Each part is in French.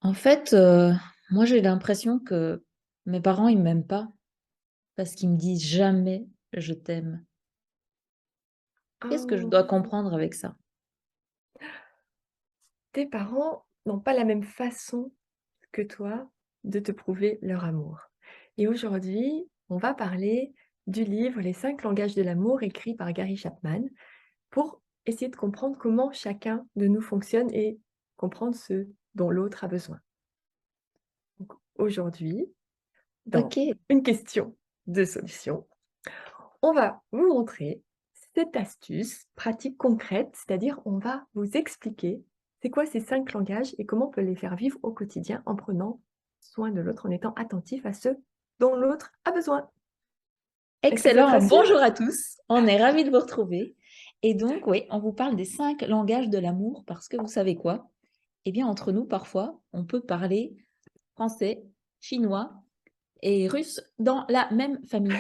En fait, moi, j'ai l'impression que mes parents, ils m'aiment pas parce qu'ils me disent jamais: «Je t'aime». Qu'est-ce que je Oh, dois comprendre avec ça? tes parents n'ont pas la même façon que toi de te prouver leur amour. Et aujourd'hui, on va parler du livre «Les 5 langages de l'amour» écrit par Gary Chapman pour essayer de comprendre comment chacun de nous fonctionne et comprendre ce dont l'autre a besoin. Donc aujourd'hui, dans OK, une question, 2 solutions, on va vous montrer cette astuce pratique concrète, c'est-à-dire on va vous expliquer c'est quoi ces 5 langages et comment on peut les faire vivre au quotidien en prenant soin de l'autre, en étant attentif à ce dont l'autre a besoin. Est-ce que ça te excellent. rassure? Bonjour à tous, on est ravis de vous retrouver et donc oui, on vous parle des 5 langages de l'amour parce que vous savez quoi? Eh bien, entre nous, parfois, on peut parler français, chinois et russe dans la même famille.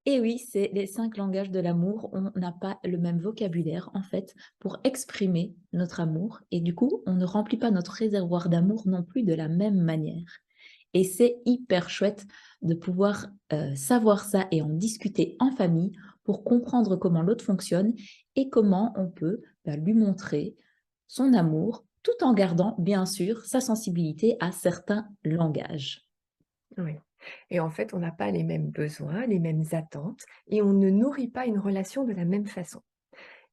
Et oui, c'est les 5 langages de l'amour. On n'a pas le même vocabulaire, en fait, pour exprimer notre amour et du coup, on ne remplit pas notre réservoir d'amour non plus de la même manière. Et c'est hyper chouette de pouvoir, savoir ça et en discuter en famille pour comprendre comment l'autre fonctionne et comment on peut, lui montrer son amour tout en gardant, bien sûr, sa sensibilité à certains langages. Oui. Et en fait, on n'a pas les mêmes besoins, les mêmes attentes et on ne nourrit pas une relation de la même façon.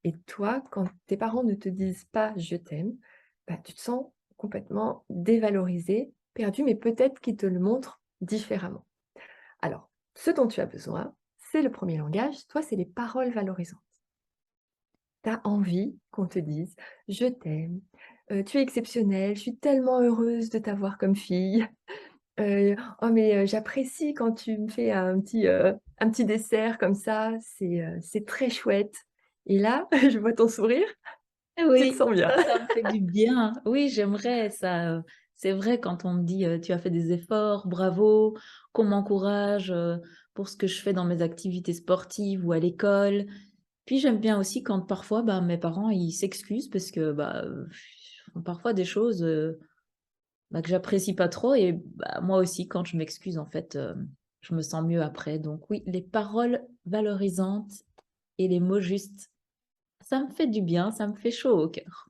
Et toi, quand tes parents ne te disent pas «je t'aime», bah, tu te sens complètement dévalorisé, perdu, mais peut-être qu'ils te le montrent différemment. Alors, ce dont tu as besoin, c'est le premier langage, toi, c'est les paroles valorisantes. Tu as envie qu'on te dise: «Je t'aime, tu es exceptionnelle, je suis tellement heureuse de t'avoir comme fille». «Oh mais j'apprécie quand tu me fais un petit dessert comme ça, c'est très chouette». Et là, je vois ton sourire, tu te Oui, sens bien. ça me fait du bien. Oui, j'aimerais ça, c'est vrai quand on me dit, «Tu as fait des efforts, bravo», qu'on m'encourage, pour ce que je fais dans mes activités sportives ou à l'école. Puis j'aime bien aussi quand parfois, mes parents, ils s'excusent parce que, font parfois des choses, que j'apprécie pas trop et moi aussi quand je m'excuse en fait, je me sens mieux après. Donc oui, les paroles valorisantes et les mots justes, ça me fait du bien, ça me fait chaud au cœur.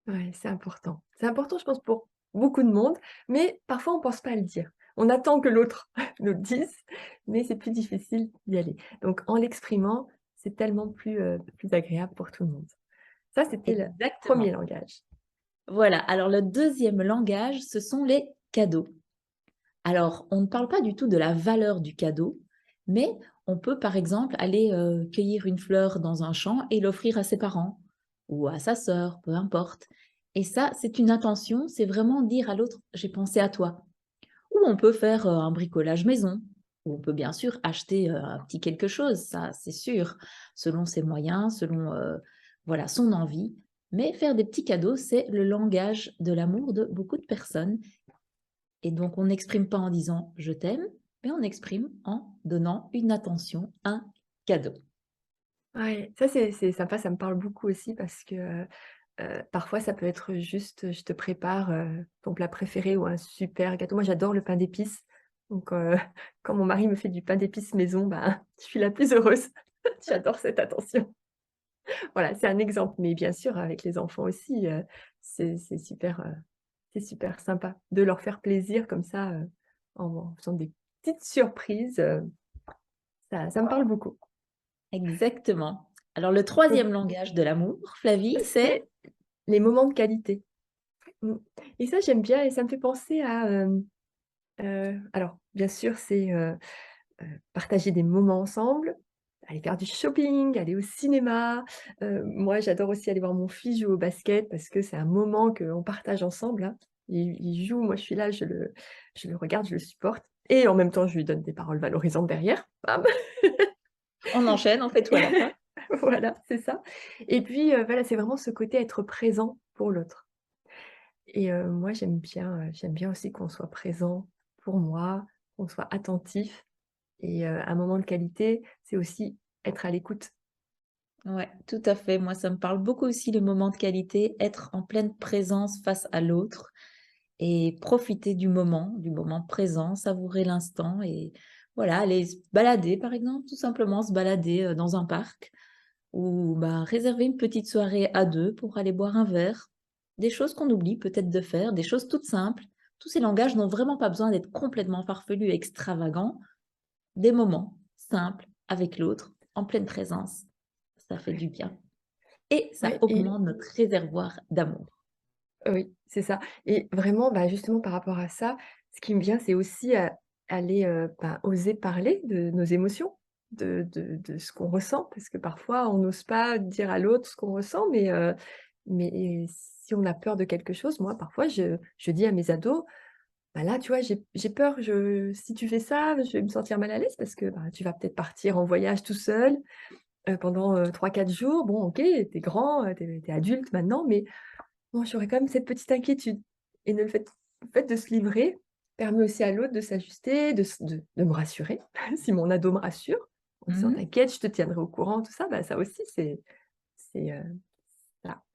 Ouais, c'est important. C'est important, je pense, pour beaucoup de monde, mais parfois on pense pas à le dire. On attend que l'autre nous le dise, mais c'est plus difficile d'y aller. Donc en l'exprimant, c'est tellement plus agréable pour tout le monde. Ça, c'était le premier Exactement. langage. Voilà, alors le deuxième langage, ce sont les cadeaux. Alors, on ne parle pas du tout de la valeur du cadeau, mais on peut, par exemple, aller, cueillir une fleur dans un champ et l'offrir à ses parents ou à sa sœur, peu importe. Et ça, c'est une intention, c'est vraiment dire à l'autre: «J'ai pensé à toi». Ou on peut faire, un bricolage maison, ou on peut bien sûr acheter, un petit quelque chose, ça c'est sûr, selon ses moyens, selon, voilà, son envie. Mais faire des petits cadeaux, c'est le langage de l'amour de beaucoup de personnes et donc on n'exprime pas en disant: «Je t'aime», mais on exprime en donnant une attention, un cadeau. Ouais, ça c'est sympa, ça me parle beaucoup aussi parce que, parfois ça peut être juste, je te prépare, ton plat préféré ou un super gâteau. Moi j'adore le pain d'épices, donc quand mon mari me fait du pain d'épices maison, ben, je suis la plus heureuse. J'adore cette attention. Voilà, c'est un exemple, mais bien sûr avec les enfants aussi, c'est super sympa de leur faire plaisir comme ça, en faisant des petites surprises, ça me parle beaucoup. Exactement. Alors le troisième langage de l'amour, Flavie, c'est? C'est les moments de qualité. Mmh. Et ça j'aime bien et ça me fait penser à, alors bien sûr c'est, partager des moments ensemble, aller faire du shopping, aller au cinéma. Moi j'adore aussi aller voir mon fils jouer au basket parce que c'est un moment qu'on partage ensemble, hein. Il joue, moi je suis là, je le regarde, je le supporte et en même temps je lui donne des paroles valorisantes derrière. Bam! On enchaîne, on fait tout à la fois. Voilà, c'est ça. Et puis, voilà, c'est vraiment ce côté être présent pour l'autre. Et moi j'aime bien aussi qu'on soit présent pour moi, qu'on soit attentif et un moment de qualité, c'est aussi être à l'écoute. Ouais, tout à fait. Moi, ça me parle beaucoup aussi les moments de qualité, être en pleine présence face à l'autre. et profiter du moment présent, savourer l'instant et voilà, aller se balader par exemple, tout simplement se balader, dans un parc ou bah, réserver une petite soirée à 2 pour aller boire un verre. Des choses qu'on oublie peut-être de faire, des choses toutes simples. Tous ces langages n'ont vraiment pas besoin d'être complètement farfelus et extravagants. Des moments simples avec l'autre, en pleine présence, ça fait Ouais, du bien et ça ouais et augmente notre réservoir d'amour. oui, c'est ça et vraiment, bah, justement par rapport à ça, ce qui me vient, c'est aussi, aller, bah, oser parler de nos émotions, de ce qu'on ressent parce que parfois on n'ose pas dire à l'autre ce qu'on ressent mais si on a peur de quelque chose, moi parfois je dis à mes ados: «Bah, là, tu vois, j'ai peur, je si tu fais ça, je vais me sentir mal à l'aise parce que, bah, tu vas peut-être partir en voyage tout seul, pendant, 3-4 jours. Bon OK, tu es grand, tu es adulte maintenant mais bon, j'aurais quand même cette petite inquiétude et le fait de se livrer permet aussi à l'autre de s'ajuster, de me rassurer. Si mon ado me rassure en disant: Mmh. «T'inquiète, je te tiendrai au courant», tout ça, bah, ça aussi c'est,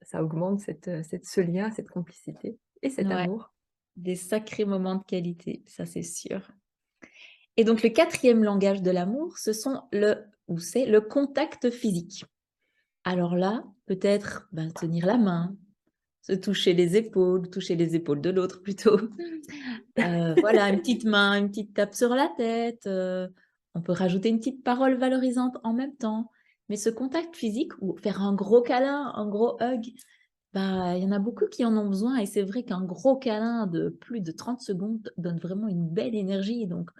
ça augmente ce lien, cette complicité et cet Ouais, amour. des sacrés moments de qualité, ça c'est sûr. Et donc le quatrième langage de l'amour, ce sont le ou c'est le contact physique. Alors là, peut-être, ben, tenir la main, se toucher les épaules de l'autre plutôt. Voilà, une petite main, une petite tape sur la tête, on peut rajouter une petite parole valorisante en même temps. Mais ce contact physique ou faire un gros câlin, un gros hug, bah, il y en a beaucoup qui en ont besoin et c'est vrai qu'un gros câlin de plus de 30 secondes donne vraiment une belle énergie, donc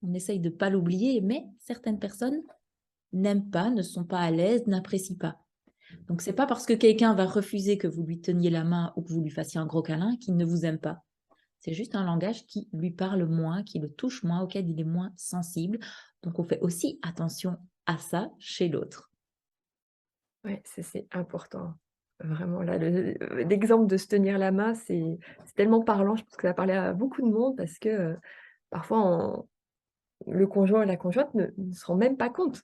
on essaye de pas l'oublier, mais certaines personnes n'aiment pas, ne sont pas à l'aise, n'apprécient pas. Donc c'est pas parce que quelqu'un va refuser que vous lui teniez la main ou que vous lui fassiez un gros câlin qu'il ne vous aime pas. C'est juste un langage qui lui parle moins, qui le touche moins, auquel il est moins sensible. Donc on fait aussi attention à ça chez l'autre. Ouais, c'est important. Vraiment là, l'exemple de se tenir la main, c'est tellement parlant. Je pense que ça va parler à beaucoup de monde parce que, parfois le conjoint et la conjointe ne se rend même pas compte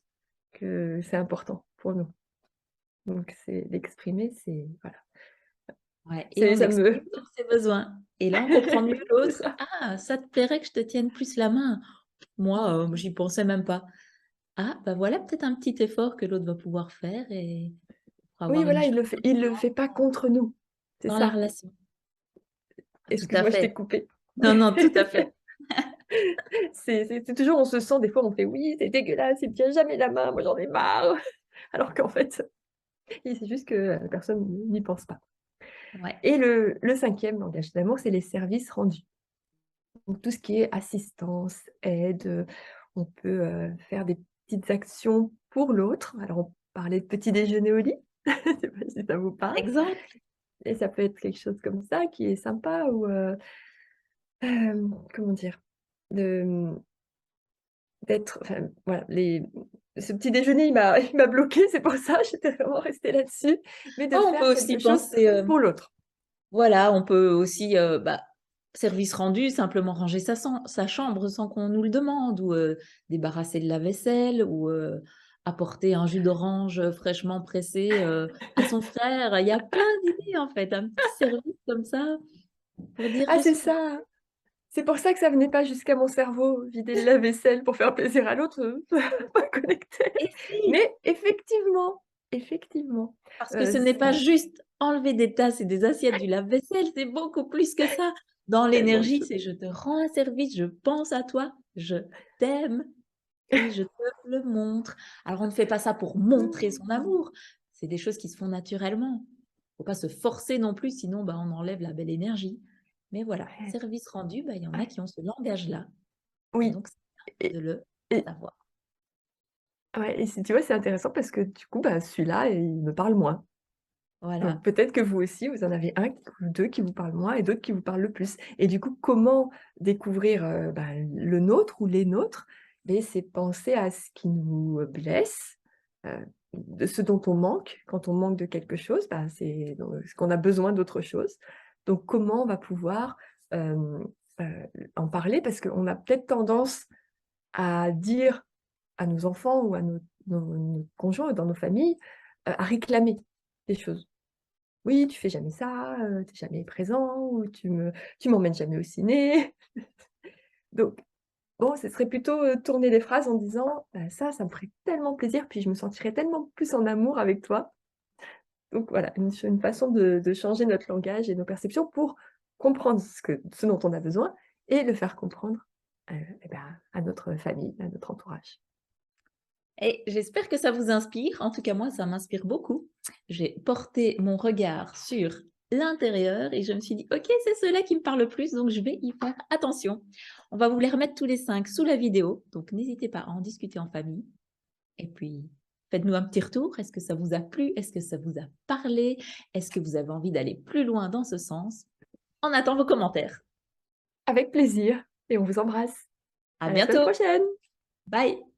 que c'est important pour nous. Donc c'est l'exprimer, c'est voilà, Ouais, et c'est on ça exprime me tous ses besoins. Et là, on comprend mieux c'est l'autre. ça. Ah, ça te plairait que je te tienne plus la main? Moi, j'y pensais même pas. Ah, bah voilà peut-être un petit effort que l'autre va pouvoir faire et pour Oui, avoir une voilà, chance il le fait pas contre nous. C'est dans la ça. relation. Tout à Excuse-moi, je t'ai fait. coupé. Non, non, tout à fait. C'est toujours on se sent des fois on fait: «Oui, c'est dégueulasse, il me tient jamais la main, moi j'en ai marre». Alors qu'en fait, c'est juste que la personne n'y pense pas. Ouais. Et le 5e langage d'amour, c'est les services rendus. Donc tout ce qui est assistance, aide, on peut, faire des petites actions pour l'autre. Alors on parlait de petit déjeuner au lit, je sais pas si ça vous Par parle? exemple? Et ça peut être quelque chose comme ça qui est sympa ou, comment dire? De, d'être enfin voilà, ce petit déjeuner, il m'a bloquée, c'est pour ça, j'étais vraiment restée là-dessus, mais de Oh, on faire peut aussi quelque chose penser, pour l'autre. voilà, on peut aussi, bah, service rendu, simplement ranger sa chambre sans qu'on nous le demande ou, débarrasser de la vaisselle ou, apporter un jus d'orange, fraîchement pressé, à son frère. Il y a plein d'idées en fait, un petit service comme ça pour dire: Ah «Je c'est suis là». ça! C'est pour ça que ça venait pas jusqu'à mon cerveau, vider le lave-vaisselle pour faire plaisir à l'autre, pas connecté. Et si! Mais effectivement, Parce que ce n'est pas ça juste enlever des tasses et des assiettes du lave-vaisselle, c'est beaucoup plus que ça. Dans tellement de l'énergie, choses. c'est: «Je te rends un service, je pense à toi, je t'aime». Et je te le montre. Alors on ne fait pas ça pour montrer son amour, c'est des choses qui se font naturellement. Faut pas se forcer non plus, sinon, bah, on enlève la belle énergie. Mais voilà, Ouais, service rendu, bah, il y en a ouais, qui ont ce langage-là et oui donc c'est et bien de le et savoir. ouais et si tu vois, c'est intéressant parce que du coup, bah, celui-là, il me parle moins. Donc Voilà. peut-être que vous aussi, vous en avez un ou 2 qui vous parlent moins et d'autres qui vous parlent le plus. Et du coup, comment découvrir, bah, le nôtre ou les nôtres? Beh, c'est penser à ce qui nous blesse, de ce dont on manque. Quand on manque de quelque chose, bah, c'est ce qu'on a besoin d'autre chose. Donc comment on va pouvoir, hem, en parler? Parce qu'on a peut-être tendance à dire à nos enfants ou à nos conjoints dans nos familles, à réclamer des choses. «Oui, tu fais jamais ça, tu es jamais présent» ou «Tu m'emmènes jamais au ciné». Donc bon, ce serait plutôt, tourner les phrases en disant: «Bah, ça me ferait tellement plaisir, puis je me sentirais tellement plus en amour avec toi». Donc voilà, une façon de changer notre langage et nos perceptions pour comprendre ce dont on a besoin et le faire comprendre, et bah, à notre famille, à notre entourage. Et j'espère que ça vous inspire. En tout cas, moi, ça m'inspire beaucoup. J'ai porté mon regard sur l'intérieur et je me suis dit: «OK, c'est ceux-là qui me parlent le plus, donc je vais y faire attention». On va vous les remettre tous les 5 sous la vidéo, donc n'hésitez pas à en discuter en famille et puis faites-nous un petit retour. Est-ce que ça vous a plu? Est-ce que ça vous a parlé? Est-ce que vous avez envie d'aller plus loin dans ce sens? On attend vos commentaires. Avec plaisir et on vous embrasse. À À la semaine bientôt. prochaine! Bye.